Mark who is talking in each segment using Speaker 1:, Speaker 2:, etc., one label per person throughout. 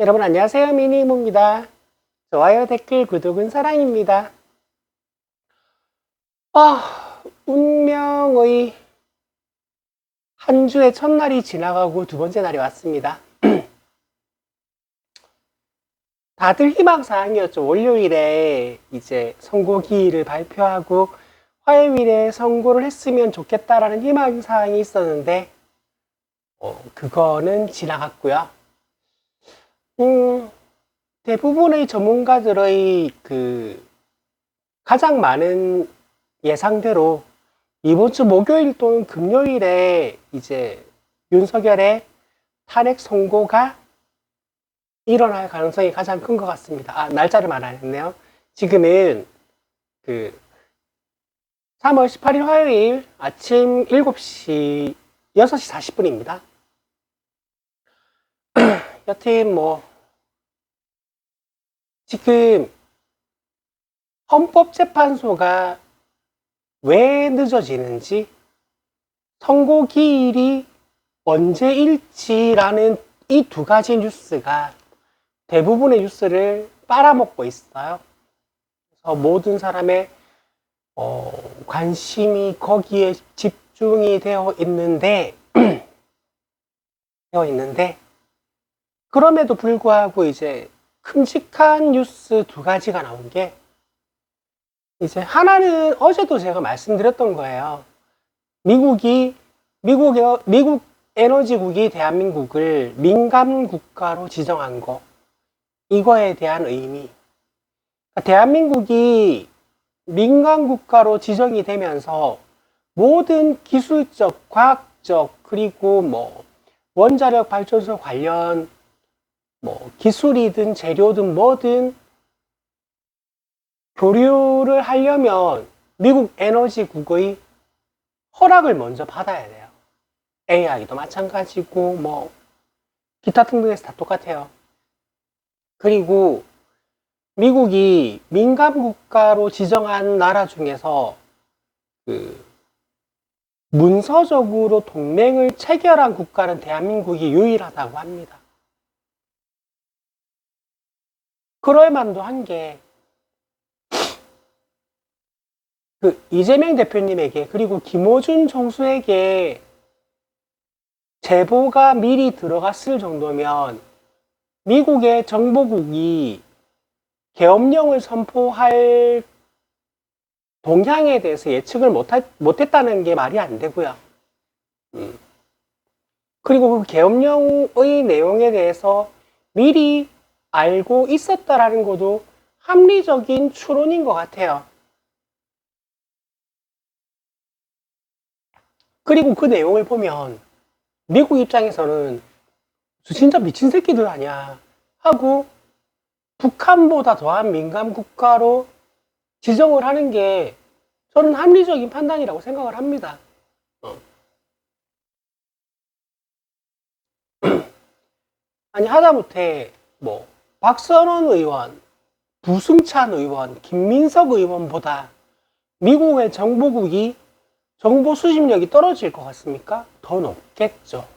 Speaker 1: 여러분 안녕하세요. 미니모입니다. 좋아요, 댓글, 구독은 사랑입니다. 운명의 한 주의 첫날이 지나가고 두 번째 날이 왔습니다. 다들 희망사항이었죠. 월요일에 이제 선고기일을 발표하고 화요일에 선고를 했으면 좋겠다라는 희망사항이 있었는데 그거는 지나갔고요. 대부분의 전문가들의 가장 많은 예상대로 이번 주 목요일 또는 금요일에 이제 윤석열의 탄핵 선고가 일어날 가능성이 가장 큰 것 같습니다. 날짜를 말 안 했네요. 지금은 3월 18일 화요일 아침 6시 40분입니다. 여튼 지금 헌법재판소가 왜 늦어지는지, 선고기일이 언제일지라는 이 두 가지 뉴스가 대부분의 뉴스를 빨아먹고 있어요. 그래서 모든 사람의 관심이 거기에 집중이 되어 있는데 그럼에도 불구하고 이제 큼직한 뉴스 두 가지가 나온 게, 이제 하나는 어제도 제가 말씀드렸던 거예요. 미국 에너지국이 대한민국을 민감 국가로 지정한 거, 이거에 대한 의미. 대한민국이 민감 국가로 지정이 되면서 모든 기술적, 과학적, 그리고 원자력 발전소 관련 기술이든 재료든 뭐든 교류를 하려면 미국 에너지국의 허락을 먼저 받아야 돼요. AI도 마찬가지고 기타 등등에서 다 똑같아요. 그리고 미국이 민감 국가로 지정한 나라 중에서 문서적으로 동맹을 체결한 국가는 대한민국이 유일하다고 합니다. 그럴 만도 한 게, 이재명 대표님에게 그리고 김어준 총수에게 제보가 미리 들어갔을 정도면 미국의 정보국이 계엄령을 선포할 동향에 대해서 예측을 못했다는 게 말이 안 되고요. 그리고 그 계엄령의 내용에 대해서 미리 알고 있었다라는 것도 합리적인 추론인 것 같아요. 그리고 그 내용을 보면 미국 입장에서는 진짜 미친 새끼들 아니야 하고 북한보다 더한 민감 국가로 지정을 하는 게 저는 합리적인 판단이라고 생각을 합니다. 아니, 하다못해 박선원 의원, 부승찬 의원, 김민석 의원보다 미국의 정보국이 정보 수집력이 떨어질 것 같습니까? 더 높겠죠.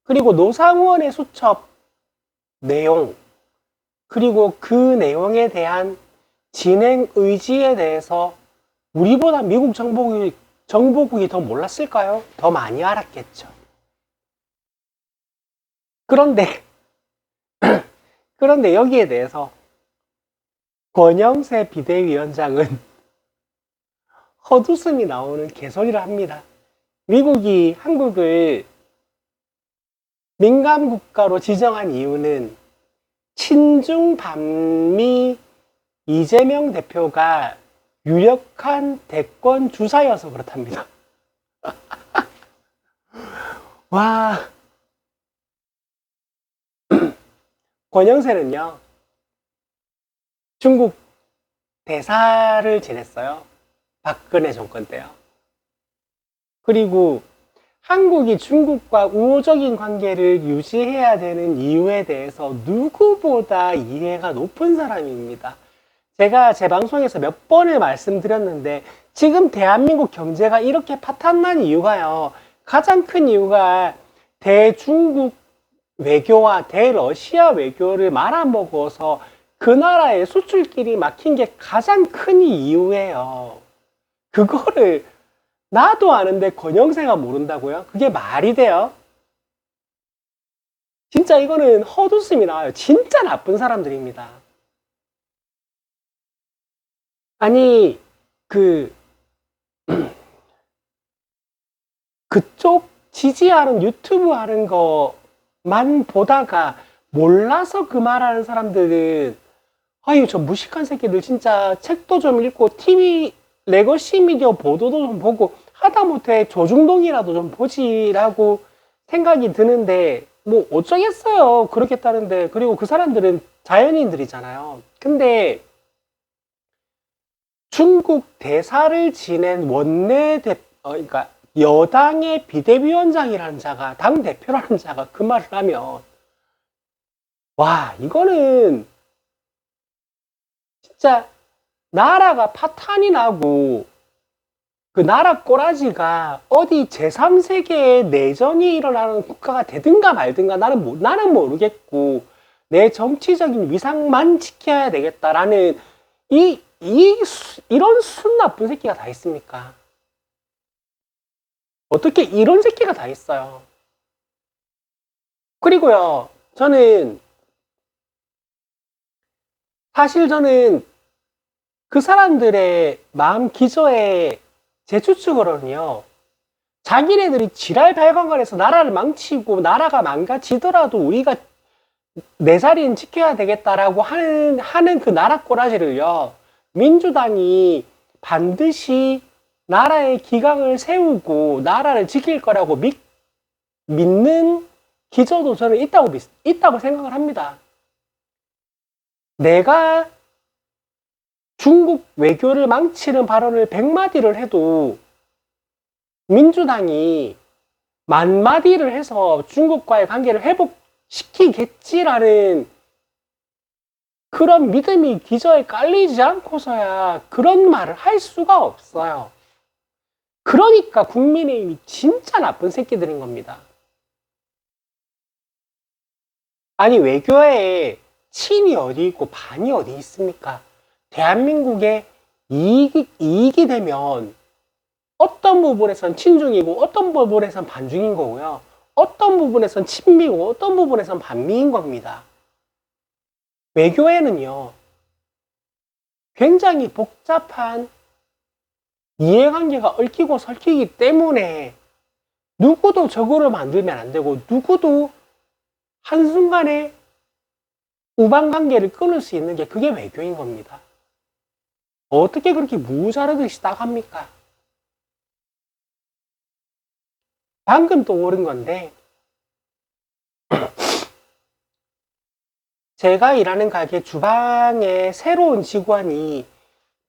Speaker 1: 그리고 노상원의 수첩 내용, 그리고 그 내용에 대한 진행 의지에 대해서 우리보다 미국 정보국이 더 몰랐을까요? 더 많이 알았겠죠. 그런데 여기에 대해서 권영세 비대위원장은 헛웃음이 나오는 개소리를 합니다. 미국이 한국을 민감 국가로 지정한 이유는 친중 반미 이재명 대표가 유력한 대권 주자여서 그렇답니다. 와, 권영세는요, 중국 대사를 지냈어요. 박근혜 정권 때요. 그리고 한국이 중국과 우호적인 관계를 유지해야 되는 이유에 대해서 누구보다 이해가 높은 사람입니다. 제가 제 방송에서 몇 번을 말씀드렸는데, 지금 대한민국 경제가 이렇게 파탄난 이유가요, 가장 큰 이유가 대중국 외교와 대러시아 외교를 말아먹어서 그 나라의 수출길이 막힌 게 가장 큰 이유예요. 그거를 나도 아는데 권영세가 모른다고요? 그게 말이 돼요? 진짜 이거는 헛웃음이 나와요. 진짜 나쁜 사람들입니다. 아니, 그쪽 지지하는 유튜브 하는 거만 보다가 몰라서 그 말하는 사람들은 아유 저 무식한 새끼들 진짜 책도 좀 읽고 TV 레거시 미디어 보도도 좀 보고 하다못해 조중동이라도 좀 보지라고 생각이 드는데 뭐 어쩌겠어요. 그렇겠다는데. 그리고 그 사람들은 자연인들이잖아요. 근데 중국 대사를 지낸 그러니까 여당의 비대위원장이라는 자가, 당대표라는 자가 그 말을 하면, 와, 이거는 진짜 나라가 파탄이 나고, 그 나라 꼬라지가 어디 제3세계의 내전이 일어나는 국가가 되든가 말든가 나는 모르겠고, 내 정치적인 위상만 지켜야 되겠다라는 이런 순 나쁜 새끼가 다 있습니까? 어떻게 이런 새끼가 다 있어요. 그리고요, 사실 저는 그 사람들의 마음 기저에 제 추측으로는요, 자기네들이 지랄 발광을 해서 나라를 망치고 나라가 망가지더라도 우리가 내 자리는 지켜야 되겠다라고 하는 그 나라 꼬라지를요, 민주당이 반드시 나라의 기강을 세우고 나라를 지킬 거라고 믿는 기저도 저는 있다고 생각을 합니다. 내가 중국 외교를 망치는 발언을 100마디를 해도 민주당이 10,000마디를 해서 중국과의 관계를 회복시키겠지라는 그런 믿음이 기저에 깔리지 않고서야 그런 말을 할 수가 없어요. 그러니까 국민의힘이 진짜 나쁜 새끼들인 겁니다. 아니, 외교에 친이 어디 있고 반이 어디 있습니까? 대한민국의 이익이 되면 어떤 부분에선 친중이고 어떤 부분에선 반중인 거고요. 어떤 부분에선 친미고 어떤 부분에선 반미인 겁니다. 외교에는요, 굉장히 복잡한 이해관계가 얽히고 설키기 때문에 누구도 저거를 만들면 안 되고 누구도 한순간에 우방관계를 끊을 수 있는 게 그게 외교인 겁니다. 어떻게 그렇게 무자르듯이 따갑니까? 방금 또 오른 건데, 제가 일하는 가게 주방에 새로운 직원이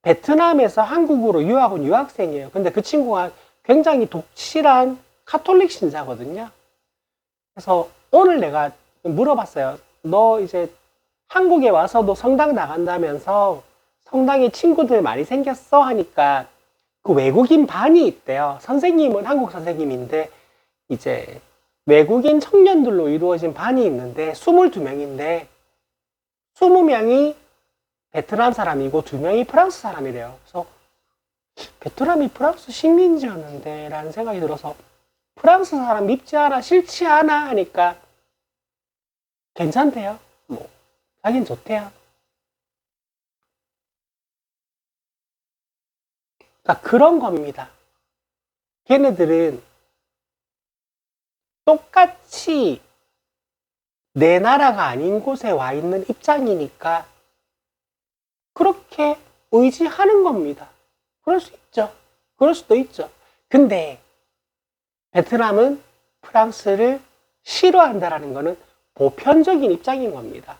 Speaker 1: 베트남에서 한국으로 유학 온 유학생이에요. 근데 그 친구가 굉장히 독실한 카톨릭 신자거든요. 그래서 오늘 내가 물어봤어요. 너 이제 한국에 와서도 성당 나간다면서 성당에 친구들 많이 생겼어? 하니까 그 외국인 반이 있대요. 선생님은 한국 선생님인데 이제 외국인 청년들로 이루어진 반이 있는데 22명인데 20명이 베트남 사람이고 2명이 프랑스 사람이래요. 그래서 베트남이 프랑스 식민지였는데 라는 생각이 들어서 프랑스 사람 밉지 않아? 싫지 않아? 하니까 괜찮대요. 뭐 자긴 좋대요. 그러니까 그런 겁니다. 걔네들은 똑같이 내 나라가 아닌 곳에 와 있는 입장이니까 그렇게 의지하는 겁니다. 그럴 수 있죠. 그럴 수도 있죠. 근데 베트남은 프랑스를 싫어한다라는 것은 보편적인 입장인 겁니다.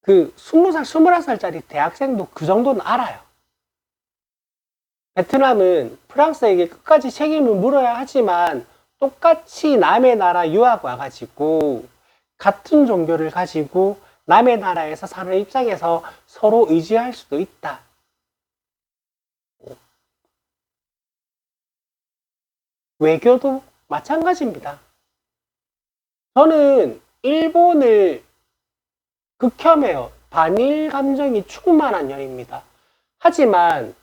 Speaker 1: 그 20살, 21살짜리 대학생도 그 정도는 알아요. 베트남은 프랑스에게 끝까지 책임을 물어야 하지만 똑같이 남의 나라 유학 와가지고 같은 종교를 가지고 남의 나라에서 사는 입장에서 서로 의지할 수도 있다. 외교도 마찬가지입니다. 저는 일본을 극혐해요. 반일 감정이 충만한 년입니다. 하지만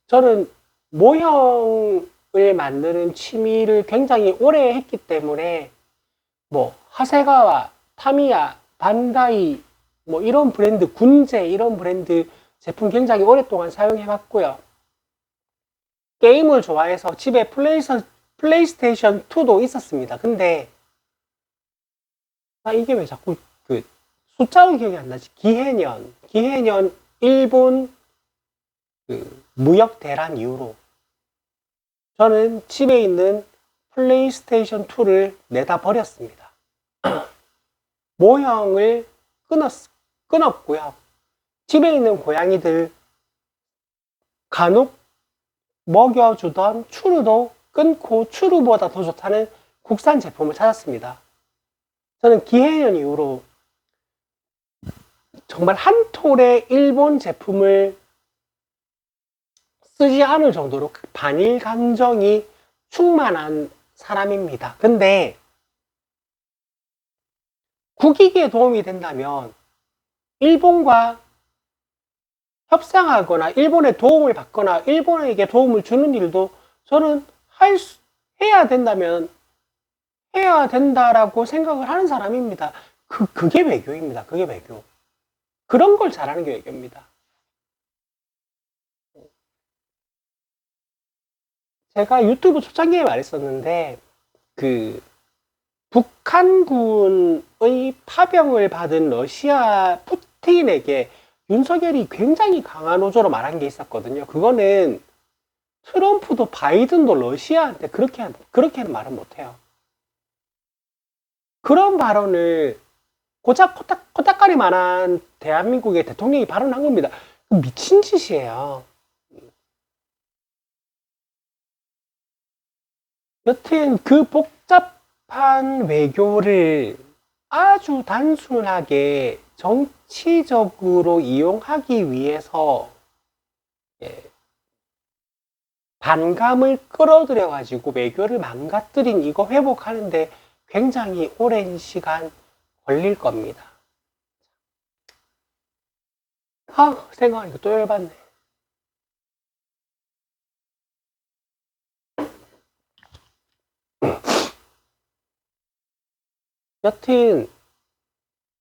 Speaker 1: 저는 모형을 만드는 취미를 굉장히 오래 했기 때문에 뭐 하세가와, 타미야, 반다이 뭐 이런 브랜드, 군제 이런 브랜드 제품 굉장히 오랫동안 사용해 봤고요. 게임을 좋아해서 집에 플레이스테이션 2도 있었습니다. 근데 이게 왜 자꾸 숫자로 기억이 안 나지? 기해년 일본 무역 대란 이후로 저는 집에 있는 플레이스테이션 2를 내다 버렸습니다. 모형을 끊었고요. 집에 있는 고양이들 간혹 먹여주던 추루도 끊고 추루보다 더 좋다는 국산 제품을 찾았습니다. 저는 기해년 이후로 정말 한 톨의 일본 제품을 쓰지 않을 정도로 반일 감정이 충만한 사람입니다. 근데 국익에 도움이 된다면 일본과 협상하거나 일본의 도움을 받거나 일본에게 도움을 주는 일도 저는 해야 된다면 해야 된다라고 생각을 하는 사람입니다. 그게 외교입니다. 그게 외교. 그런 걸 잘하는 게 외교입니다. 제가 유튜브 초창기에 말했었는데 북한군의 파병을 받은 러시아 푸틴에게 윤석열이 굉장히 강한 어조로 말한 게 있었거든요. 그거는 트럼프도 바이든도 러시아한테 그렇게는 말은 못해요. 그런 발언을 코딱거리만한 대한민국의 대통령이 발언한 겁니다. 미친 짓이에요. 여튼 그 복잡한 외교를 아주 단순하게 정치적으로 이용하기 위해서 반감을 끌어들여 가지고 외교를 망가뜨린 이거 회복하는데 굉장히 오랜 시간 걸릴 겁니다. 생각하니까 또 열받네. 여튼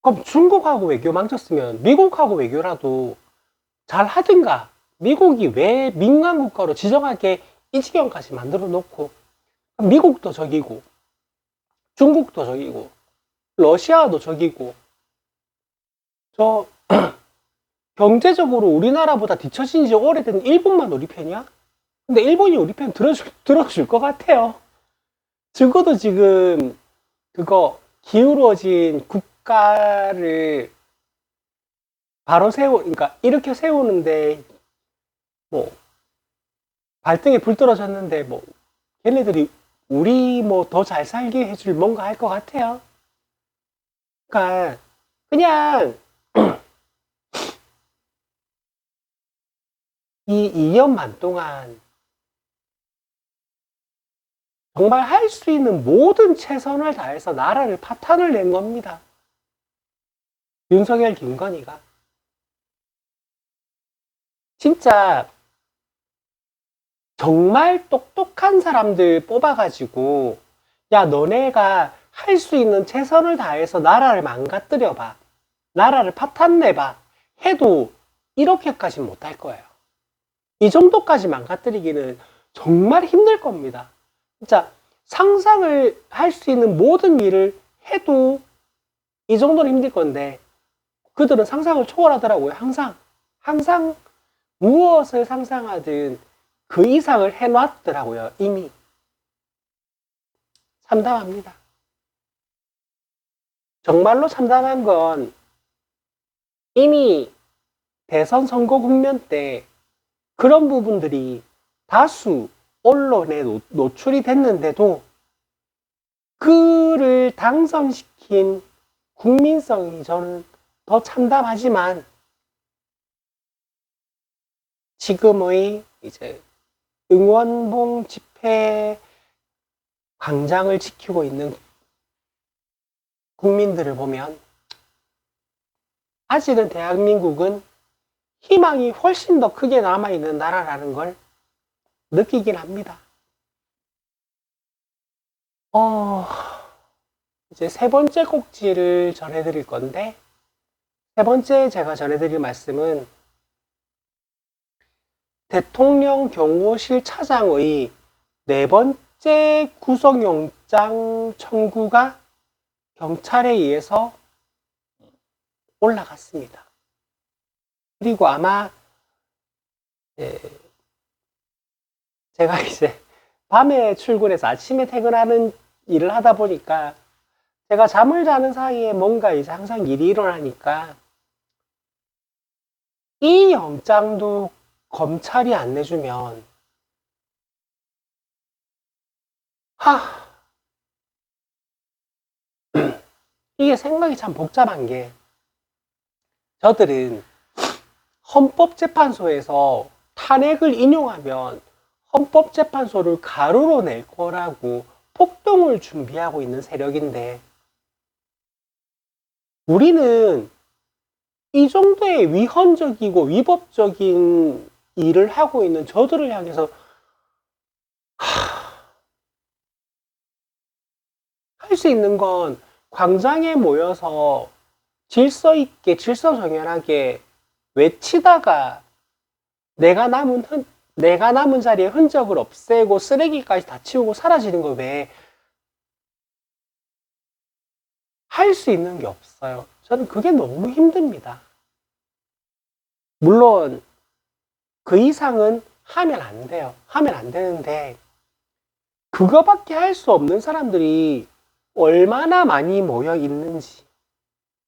Speaker 1: 그럼 중국하고 외교 망쳤으면 미국하고 외교라도 잘 하든가. 미국이 왜 민간 국가로 지정하게 이 지경까지 만들어 놓고 미국도 적이고 중국도 적이고 러시아도 적이고 경제적으로 우리나라보다 뒤처진 지 오래된 일본만 우리 편이야? 근데 일본이 우리 편 들어줄 것 같아요. 적어도 지금 기울어진 국가를 그러니까 이렇게 세우는데 뭐 발등에 불 떨어졌는데 뭐 걔네들이 우리 뭐 더 잘 살게 해줄 뭔가 할 것 같아요. 그러니까 그냥 이 2년 반 동안 정말 할 수 있는 모든 최선을 다해서 나라를 파탄을 낸 겁니다. 윤석열, 김건희가. 진짜 정말 똑똑한 사람들 뽑아가지고 야, 너네가 할 수 있는 최선을 다해서 나라를 망가뜨려봐. 나라를 파탄내봐. 해도 이렇게까지 못할 거예요. 이 정도까지 망가뜨리기는 정말 힘들 겁니다. 진짜 상상을 할 수 있는 모든 일을 해도 이 정도는 힘들 건데 그들은 상상을 초월하더라고요. 항상 무엇을 상상하든 그 이상을 해놨더라고요. 이미. 참담합니다. 정말로 참담한 건 이미 대선 선거 국면 때 그런 부분들이 다수 언론에 노출이 됐는데도 그를 당선시킨 국민성이 저는 더 참담하지만 지금의 이제 응원봉 집회 광장을 지키고 있는 국민들을 보면 아직은 대한민국은 희망이 훨씬 더 크게 남아있는 나라라는 걸 느끼긴 합니다. 이제 세 번째 꼭지를 전해드릴 건데, 세 번째 제가 전해드릴 말씀은 대통령 경호실 차장의 네 번째 구속영장 청구가 경찰에 의해서 올라갔습니다. 그리고 아마 제가 이제 밤에 출근해서 아침에 퇴근하는 일을 하다 보니까 제가 잠을 자는 사이에 뭔가 이제 항상 일이 일어나니까 이 영장도 검찰이 안 내주면 이게 생각이 참 복잡한 게, 저들은 헌법재판소에서 탄핵을 인용하면 헌법재판소를 가로로 낼 거라고 폭동을 준비하고 있는 세력인데, 우리는 이 정도의 위헌적이고 위법적인 일을 하고 있는 저들을 향해서 할 수 있는 건 광장에 모여서 질서 있게 질서정연하게 외치다가 내가 남은 자리에 흔적을 없애고 쓰레기까지 다 치우고 사라지는 거 외에 할 수 있는 게 없어요. 저는 그게 너무 힘듭니다. 물론 그 이상은 하면 안 돼요. 하면 안 되는데, 그거밖에 할 수 없는 사람들이 얼마나 많이 모여 있는지,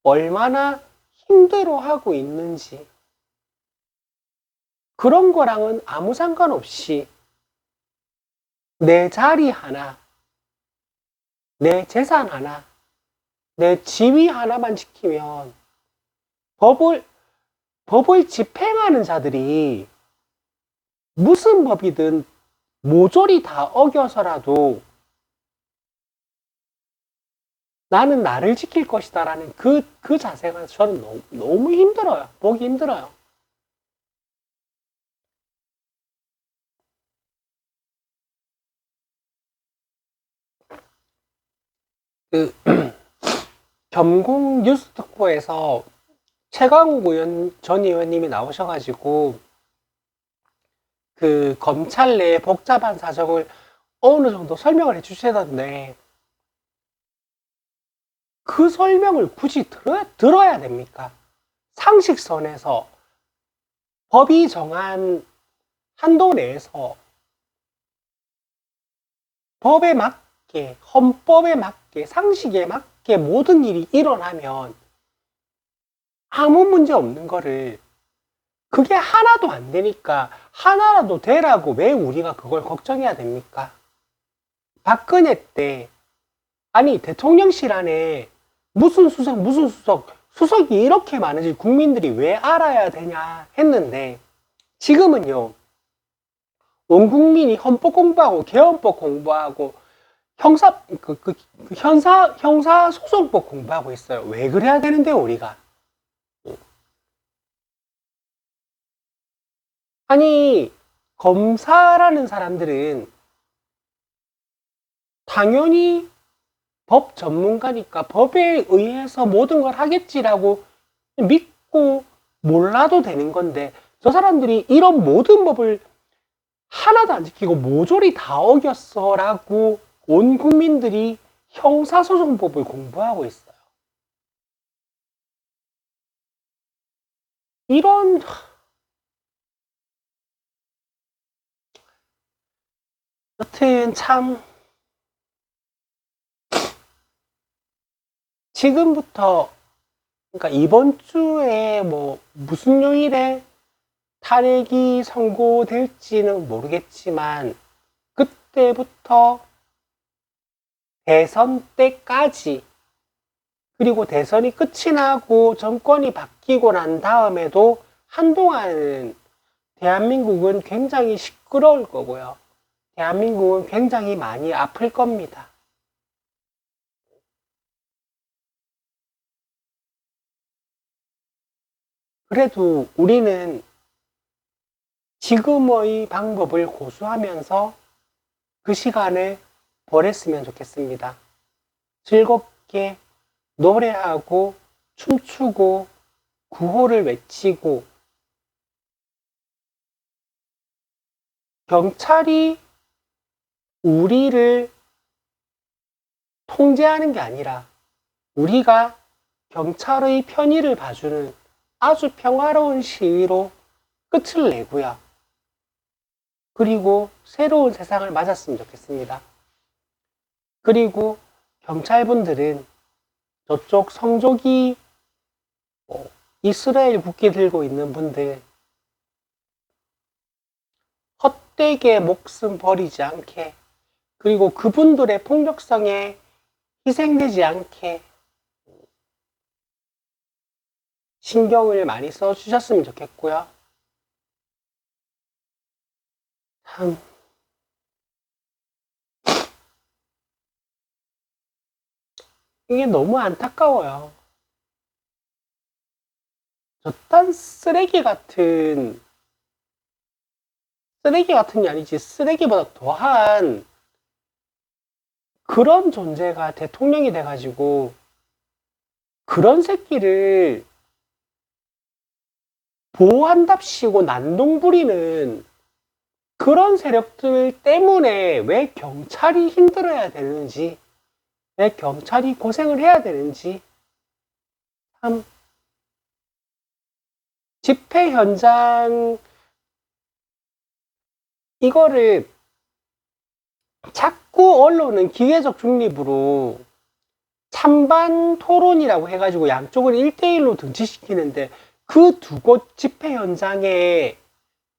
Speaker 1: 얼마나 힘들어하고 있는지, 그런 거랑은 아무 상관없이 내 자리 하나, 내 재산 하나, 내 지위 하나만 지키면 법을 집행하는 자들이 무슨 법이든 모조리 다 어겨서라도 나는 나를 지킬 것이다 라는 그 자세가 저는 너무 힘들어요. 보기 힘들어요. 겸공 뉴스특보에서 최강욱 전 의원님이 나오셔가지고 그 검찰 내 복잡한 사정을 어느 정도 설명을 해주시던데, 그 설명을 굳이 들어야 됩니까? 상식선에서 법이 정한 한도 내에서 법에 맞게, 헌법에 맞게, 상식에 맞게 모든 일이 일어나면 아무 문제 없는 거를, 그게 하나도 안 되니까 하나라도 되라고 왜 우리가 그걸 걱정해야 됩니까? 박근혜 때 아니 대통령실 안에 무슨 수석이 이렇게 많은지 국민들이 왜 알아야 되냐 했는데, 지금은요 온 국민이 헌법 공부하고 개헌법 공부하고 형사소송법 공부하고 있어요. 왜 그래야 되는데 우리가? 아니 검사라는 사람들은 당연히 법 전문가니까 법에 의해서 모든 걸 하겠지라고 믿고 몰라도 되는 건데, 저 사람들이 이런 모든 법을 하나도 안 지키고 모조리 다 어겼어 라고 온 국민들이 형사소송법을 공부하고 있어요. 이런, 여튼 참 지금부터, 그러니까 이번 주에 뭐 무슨 요일에 탄핵이 선고될지는 모르겠지만, 그때부터 대선 때까지, 그리고 대선이 끝이 나고 정권이 바뀌고 난 다음에도 한동안은 대한민국은 굉장히 시끄러울 거고요. 대한민국은 굉장히 많이 아플 겁니다. 그래도 우리는 지금의 방법을 고수하면서 그 시간을 보냈으면 좋겠습니다. 즐겁게 노래하고 춤추고 구호를 외치고 경찰이 우리를 통제하는 게 아니라 우리가 경찰의 편의를 봐주는 아주 평화로운 시위로 끝을 내고요. 그리고 새로운 세상을 맞았으면 좋겠습니다. 그리고 경찰분들은 저쪽 성조기 이스라엘 국기 들고 있는 분들 헛되게 목숨 버리지 않게, 그리고 그분들의 폭력성에 희생되지 않게 신경을 많이 써주셨으면 좋겠고요. 참 이게 너무 안타까워요. 저딴 쓰레기 같은 게 아니지, 쓰레기보다 더한 그런 존재가 대통령이 돼가지고 그런 새끼를 보호한답시고 난동 부리는 그런 세력들 때문에 왜 경찰이 힘들어야 되는지, 왜 경찰이 고생을 해야 되는지, 참 집회 현장 이거를 자꾸 언론은 기계적 중립으로 찬반 토론이라고 해가지고 양쪽을 1대1로 등치시키는데 그 두 곳 집회 현장의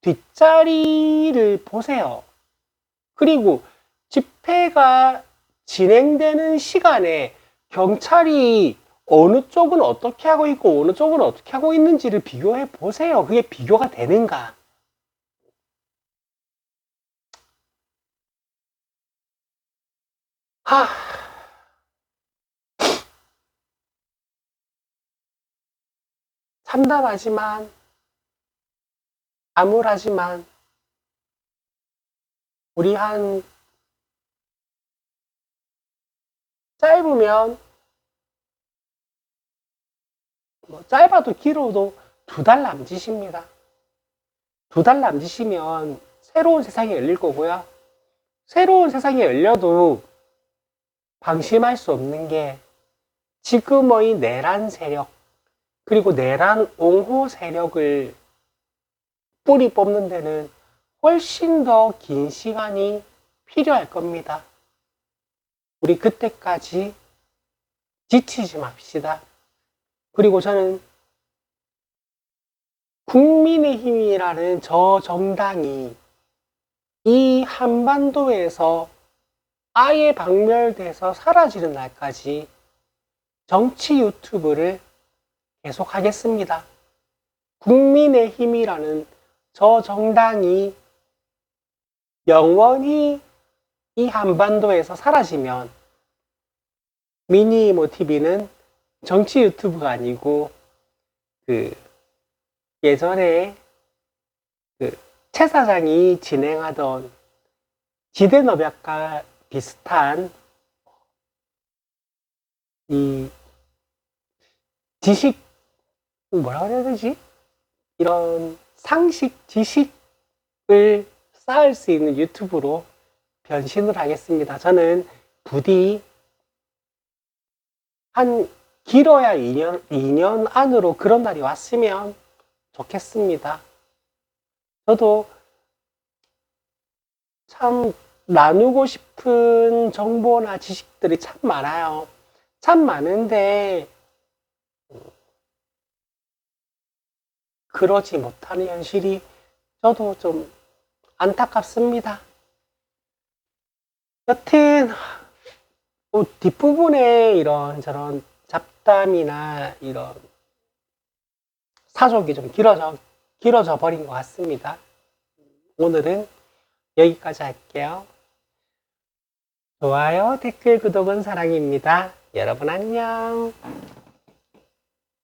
Speaker 1: 뒷자리를 보세요. 그리고 집회가 진행되는 시간에 경찰이 어느 쪽은 어떻게 하고 있고 어느 쪽은 어떻게 하고 있는지를 비교해 보세요. 그게 비교가 되는가? 하, 참담하지만 암울하지만 우리 한 짧으면 짧아도 길어도 2달 남짓입니다. 2달 남짓이면 새로운 세상이 열릴 거고요. 새로운 세상이 열려도 방심할 수 없는 게 지금의 내란 세력, 그리고 내란 옹호 세력을 뿌리 뽑는 데는 훨씬 더 긴 시간이 필요할 겁니다. 우리 그때까지 지치지 맙시다. 그리고 저는 국민의힘이라는 저 정당이 이 한반도에서 아예 박멸돼서 사라지는 날까지 정치 유튜브를 계속하겠습니다. 국민의힘이라는 저 정당이 영원히 이 한반도에서 사라지면 미니이모 TV는 정치 유튜브가 아니고 예전에 최 사장이 진행하던 지대너벽과 비슷한 이 지식, 뭐라 그래야 되지? 이런 상식, 지식을 쌓을 수 있는 유튜브로 변신을 하겠습니다. 저는 부디 한 길어야 2년 안으로 그런 날이 왔으면 좋겠습니다. 저도 참 나누고 싶은 정보나 지식들이 참 많아요. 참 많은데 그러지 못하는 현실이 저도 좀 안타깝습니다. 여튼 뒷부분에 이런 저런 잡담이나 이런 사족이 좀 길어져 버린 것 같습니다. 오늘은 여기까지 할게요. 좋아요, 댓글, 구독은 사랑입니다. 여러분 안녕.